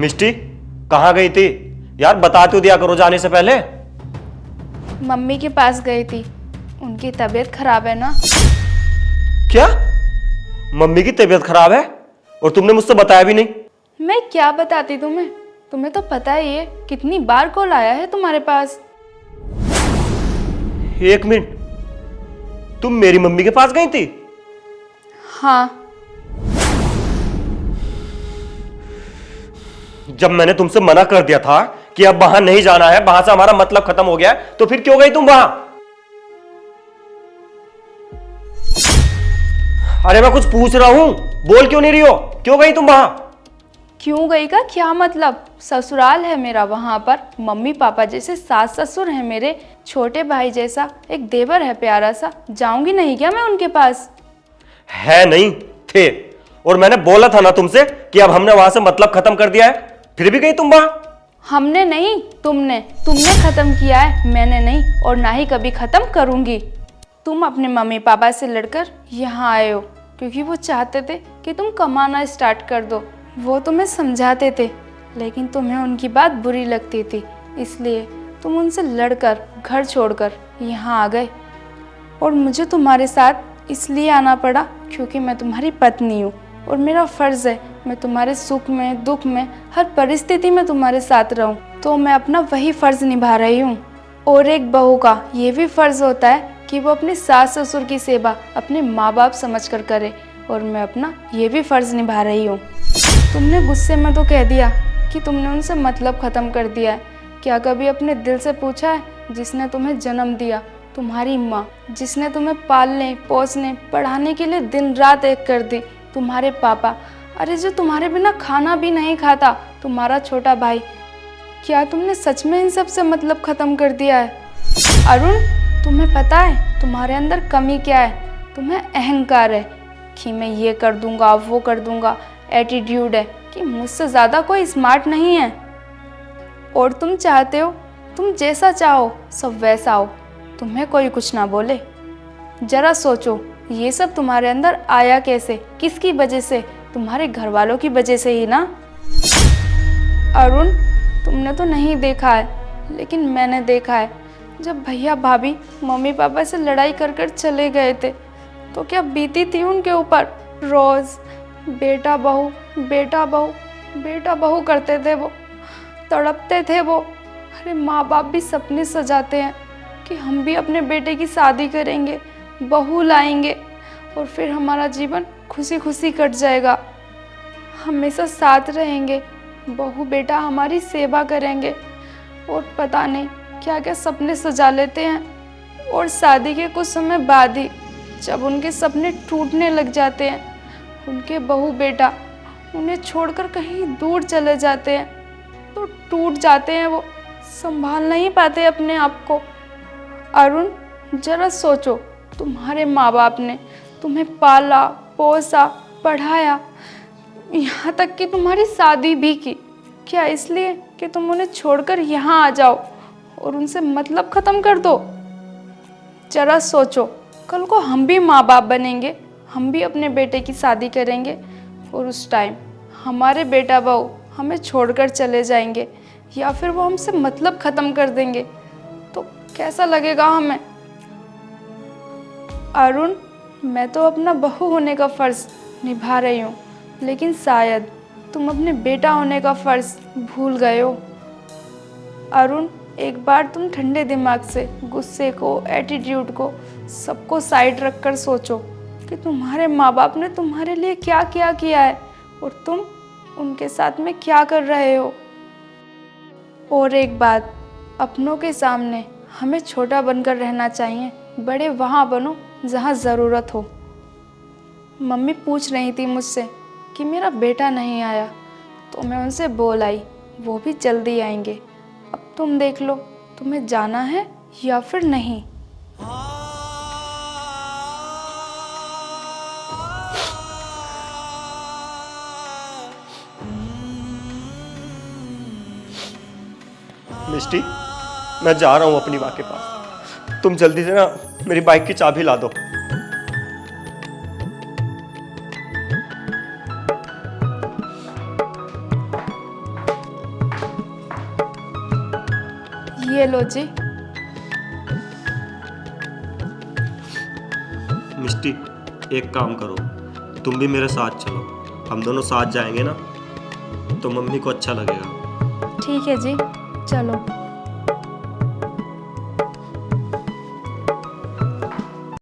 मिष्टी कहाँ गई थी यार? बता तो दिया करो जाने से पहले। मम्मी के पास गई थी, उनकी तबीयत खराब है ना। क्या? मम्मी की तबीयत खराब है और तुमने मुझसे बताया भी नहीं? मैं क्या बताती तुम्हें, तुम्हें तो पता ही है कितनी बार कॉल आया है तुम्हारे पास। एक मिनट, तुम मेरी मम्मी के पास गई थी? हाँ, जब मैंने तुमसे मना कर दिया था कि अब वहां नहीं जाना है, वहां से हमारा मतलब खत्म हो गया है, तो फिर क्यों गई तुम वहां? अरे मैं कुछ पूछ रहा हूं, बोल क्यों नहीं रही हो? क्यों गई तुम वहां? क्यों गई का क्या मतलब? ससुराल है मेरा, वहां पर मम्मी पापा जैसे सास ससुर है, मेरे छोटे भाई जैसा एक देवर है प्यारा सा। जाऊंगी नहीं क्या मैं उनके पास? है नहीं थे। और मैंने बोला था ना तुमसे कि अब हमने वहां से मतलब खत्म कर दिया है, फिर भी गई तुम वहां? हमने नहीं, तुमने तुमने खत्म किया है, मैंने नहीं, और ना ही कभी खत्म करूंगी। तुम अपने मम्मी पापा से लड़कर यहाँ आए हो क्योंकि वो चाहते थे कि तुम कमाना स्टार्ट कर दो। वो तुम्हें समझाते थे लेकिन तुम्हें उनकी बात बुरी लगती थी, इसलिए तुम उनसे लड़कर घर छोड़कर यहाँ आ गए। और मुझे तुम्हारे साथ इसलिए आना पड़ा क्योंकि मैं तुम्हारी पत्नी हूँ और मेरा फ़र्ज़ है मैं तुम्हारे सुख में दुख में हर परिस्थिति में तुम्हारे साथ रहूँ। तो मैं अपना वही फ़र्ज़ निभा रही हूँ। और एक बहू का ये भी फ़र्ज़ होता है कि वो अपने सास ससुर की सेवा अपने माँ बाप समझ कर करे, और मैं अपना ये भी फ़र्ज़ निभा रही हूँ। तुमने गुस्से में तो कह दिया कि तुमने उनसे मतलब ख़त्म कर दिया है। क्या कभी अपने दिल से पूछा है जिसने तुम्हें जन्म दिया, तुम्हारी माँ, जिसने तुम्हें पालने पोसने पढ़ाने के लिए दिन रात एक कर दी, तुम्हारे पापा, अरे जो तुम्हारे बिना खाना भी नहीं खाता, तुम्हारा छोटा भाई, क्या तुमने सच में इन सब से मतलब ख़त्म कर दिया है? अरुण, तुम्हें पता है तुम्हारे अंदर कमी क्या है? तुम्हें अहंकार है कि मैं ये कर दूंगा वो कर दूंगा, एटीट्यूड है कि मुझसे ज़्यादा कोई स्मार्ट नहीं है, और तुम चाहते हो तुम जैसा चाहो सब वैसा हो, तुम्हें कोई कुछ ना बोले। जरा सोचो ये सब तुम्हारे अंदर आया कैसे, किसकी वजह से? तुम्हारे घर वालों की वजह से ही ना। अरुण, तुमने तो नहीं देखा है लेकिन मैंने देखा है। जब भैया भाभी मम्मी पापा से लड़ाई कर कर चले गए थे तो क्या बीती थी उनके ऊपर। रोज़ बेटा बहू बेटा बहू बेटा बहू करते थे, वो तड़पते थे वो। अरे माँ बाप भी सपने सजाते हैं कि हम भी अपने बेटे की शादी करेंगे, बहू लाएंगे और फिर हमारा जीवन खुशी खुशी कट जाएगा, हमेशा साथ रहेंगे, बहू बेटा हमारी सेवा करेंगे, और पता नहीं क्या क्या सपने सजा लेते हैं। और शादी के कुछ समय बाद ही जब उनके सपने टूटने लग जाते हैं, उनके बहू बेटा उन्हें छोड़कर कहीं दूर चले जाते हैं तो टूट जाते हैं, वो संभाल नहीं पाते अपने आप को। अरुण, जरा सोचो, तुम्हारे माँ बाप ने तुम्हें पाला पोसा पढ़ाया, यहाँ तक कि तुम्हारी शादी भी की, क्या इसलिए कि तुम उन्हें छोड़कर यहाँ आ जाओ और उनसे मतलब ख़त्म कर दो? जरा सोचो, कल को हम भी माँ बाप बनेंगे, हम भी अपने बेटे की शादी करेंगे और उस टाइम हमारे बेटा बहू हमें छोड़कर चले जाएंगे या फिर वो हमसे मतलब ख़त्म कर देंगे तो कैसा लगेगा हमें? अरुण, मैं तो अपना बहू होने का फ़र्ज़ निभा रही हूँ लेकिन शायद तुम अपने बेटा होने का फ़र्ज़ भूल गए हो। अरुण, एक बार तुम ठंडे दिमाग से गुस्से को, एटीट्यूड को, सबको साइड रखकर सोचो कि तुम्हारे माँ बाप ने तुम्हारे लिए क्या क्या किया है और तुम उनके साथ में क्या कर रहे हो। और एक बात, अपनों के सामने हमें छोटा बनकर रहना चाहिए, बड़े वहाँ बनो जहाँ ज़रूरत हो। मम्मी पूछ रही थी मुझसे कि मेरा बेटा नहीं आया तो मैं उनसे बोल आई वो भी जल्दी आएंगे। अब तुम देख लो तुम्हें जाना है या फिर नहीं। मिष्टी, मैं जा रहा हूं अपनी माँ के पास, तुम जल्दी से ना मेरी बाइक की चाबी ला दो। ये लो जी। मिष्टी, एक काम करो, तुम भी मेरे साथ चलो, हम दोनों साथ जाएंगे ना तो मम्मी को अच्छा लगेगा। ठीक है जी, चलो।